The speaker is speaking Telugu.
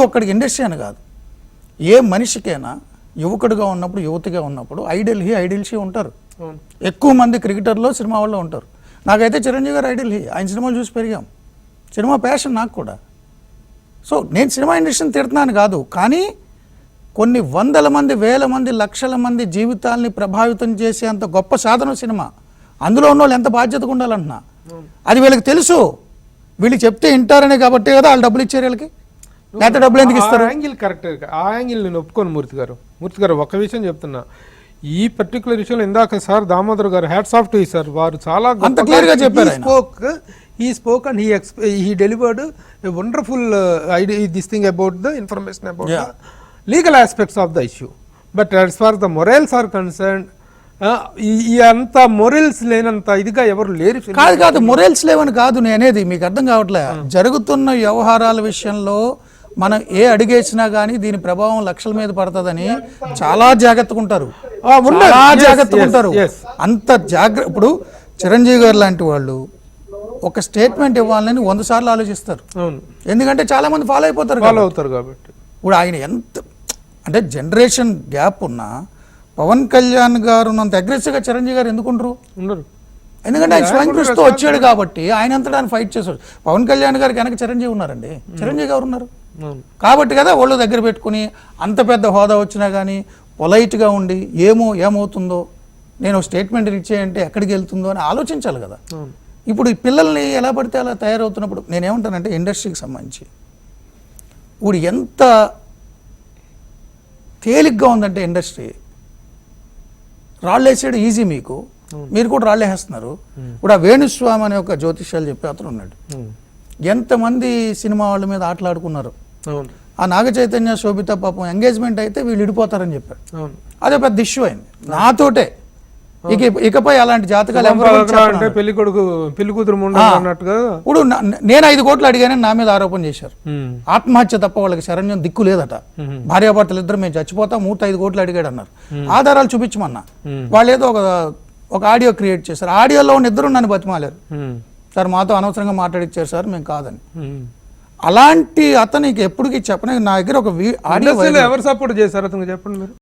ఒక్కడికి ఇండస్ట్రీ అని కాదు, ఏ మనిషికైనా యువకుడిగా ఉన్నప్పుడు యువతిగా ఉన్నప్పుడు ఐడియల్సీ ఉంటారు. ఎక్కువ మంది క్రికెటర్లో సినిమా వాళ్ళు ఉంటారు. నాకైతే చిరంజీవి గారు ఐడియల్ హీ. ఆయన సినిమాలు చూసి పెరిగాం. సినిమా ప్యాషన్ నాకు కూడా. సో నేను సినిమా ఇండస్ట్రీని తిడుతున్నాను కాదు, కానీ కొన్ని వందల మంది, వేల మంది, లక్షల మంది జీవితాల్ని ప్రభావితం చేసే అంత గొప్ప సాధన సినిమా. అందులో ఉన్న వాళ్ళు ఎంత బాధ్యతగా ఉండాలంటున్నా. అది వీళ్ళకి తెలుసు. వీళ్ళు చెప్తే వింటారనే కాబట్టి కదా వాళ్ళు డబ్బులు ఇచ్చారు వీళ్ళకి. లేకపోతే డబ్బులు ఎందుకు ఇస్తారు? Angle correct. ఆ యాంగిల్ నేను ఒప్పుకోను మూర్తి గారు. ఒక విషయం చెప్తున్నా, ఈ పర్టికులర్ విషయంలో ఇందాక సార్ దామోదర్ గారు హ్యాట్స్ ఆఫ్ టు సార్, వారు చాలా అంత క్లియర్గా చెప్పారు. he spoke and he delivered a wonderful this thing about the information about the legal aspects of the issue. But as far as the morals are concerned, అంత మొరల్స్ లేనంత ఇదిగా ఎవరు లేరు. కాదు మొరల్స్ లేవని కాదు నేను అనేది, మీకు అర్థం కావట్లే. జరుగుతున్న వ్యవహారాల విషయంలో మనం ఏ అడిగేసినా కానీ దీని ప్రభావం లక్షల మీద పడుతుందని చాలా జాగ్రత్తగా ఉంటారు. అంత ఇప్పుడు చిరంజీవి గారు లాంటి వాళ్ళు ఒక స్టేట్మెంట్ ఇవ్వాలని 100 సార్లు ఆలోచిస్తారు. ఎందుకంటే చాలా మంది ఫాలో అవుతారు కాబట్టి. ఇప్పుడు ఆయన ఎంత అంటే జనరేషన్ గ్యాప్ ఉన్నా పవన్ కళ్యాణ్ గారు అంత అగ్రెసివ్గా చిరంజీవి గారు ఎందుకుంటారు? ఉండరు. ఎందుకంటే ఆయన స్వయం కృషితో వచ్చాడు కాబట్టి ఆయన అంతటా ఆయన ఫైట్ చేశాడు. పవన్ కళ్యాణ్ గారికి వెనక చిరంజీవి ఉన్నారండి. చిరంజీవి గారు ఉన్నారు కాబట్టి కదా వాళ్ళు దగ్గర పెట్టుకుని అంత పెద్ద హోదా వచ్చినా కానీ పొలైట్గా ఉండి ఏమవుతుందో, నేను స్టేట్మెంట్ ఇచ్చేయంటే ఎక్కడికి వెళ్తుందో అని ఆలోచించాలి కదా. ఇప్పుడు ఈ పిల్లల్ని ఎలా పడితే అలా తయారవుతున్నప్పుడు నేనేమంటానంటే ఇండస్ట్రీకి సంబంధించి ఇప్పుడు ఎంత తేలిగ్గా ఉందంటే ఇండస్ట్రీ, రాళ్ళేసాడు ఈజీ, మీరు కూడా రాళ్ళేస్తున్నారు. ఇప్పుడు ఆ వేణుస్వామి అనే ఒక జ్యోతిష్యాలు చెప్పే అతను ఉన్నాడు. ఎంతమంది సినిమా వాళ్ళ మీద ఆటలాడుకున్నారు. ఆ నాగ చైతన్య శోభిత పాపం ఎంగేజ్మెంట్ అయితే వీళ్ళు ఇడిపోతారని చెప్పారు. అదే పెద్ద ఇష్యూ అయింది నాతోటే. ఇకపై అలాంటి జాతకాలు పెళ్లి కూతురు ఇప్పుడు నేను 5 కోట్లు అడిగానని నా మీద ఆరోపణ చేశారు. ఆత్మహత్య తప్ప వాళ్ళకి శరణ్యం దిక్కు లేదట. భార్యాభర్తలు ఇద్దరు మేము చచ్చిపోతాం, 5 కోట్లు అడిగాడు అన్నారు. ఆధారాలు చూపించమన్నా. వాళ్ళు ఏదో ఒక ఆడియో క్రియేట్ చేశారు. ఆడియోలో ఉన్న ఇద్దరు నన్ను బతిమాలారు. సార్ మాతో అనవసరంగా మాట్లాడిచ్చారు సార్, మేము కాదని. అలాంటి అతనికి ఎప్పటికీ చెప్పని నా దగ్గర ఒక ఆడియో ఎవరు సపోర్ట్ చేశారు అతనికి చెప్పండి మీరు.